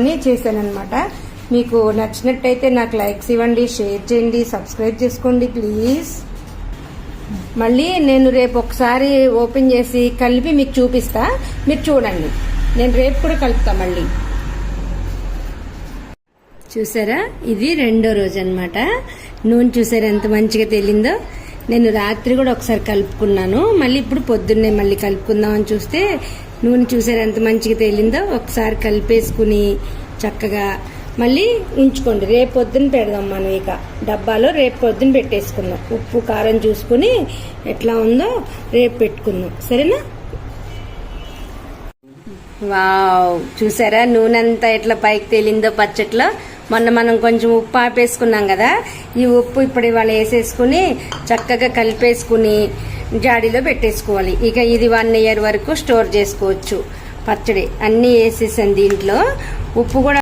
అని చేశానన్నమాట. మీకు నచ్చినట్టయితే నాకు లైక్స్ ఇవ్వండి, షేర్ చేయండి, సబ్స్క్రైబ్ చేసుకోండి ప్లీజ్. మళ్ళీ నేను రేపు ఒకసారి ఓపెన్ చేసి కలిపి మీకు చూపిస్తా, మీరు చూడండి. నేను రేపు కూడా కలుపుతా మళ్ళీ. చూసారా, ఇది రెండో రోజు అన్నమాట. నూనె చూసారా ఎంత మంచిగా తేలిందో. నేను రాత్రి కూడా ఒకసారి కలుపుకున్నాను, మళ్ళీ ఇప్పుడు పొద్దున్నే మళ్ళీ కలుపుకుందాం అని చూస్తే నూనె చూసారా ఎంత మంచిగా తేలిందో. ఒకసారి కలిపేసుకుని చక్కగా మళ్ళీ ఉంచుకోండి. రేపు పొద్దున పెడదాం మనం. ఇక డబ్బాలో రేపు పొద్దున పెట్టేసుకుందాం. ఉప్పు కారం చూసుకుని ఎట్లా ఉందో రేపు పెట్టుకుందాం, సరేనా? వావ్, చూసారా నూనె అంతా ఎట్లా పైకి తేలిందో పచ్చట్లో. మొన్న మనం కొంచెం ఉప్పు ఆపేసుకున్నాం కదా, ఈ ఉప్పు ఇప్పుడు ఇవాళ వేసేసుకుని చక్కగా కలిపేసుకుని జాడీలో పెట్టేసుకోవాలి. ఇక ఇది 1 year వరకు స్టోర్ చేసుకోవచ్చు. పచ్చడి అన్నీ వేసేసాను దీంట్లో. ఉప్పు కూడా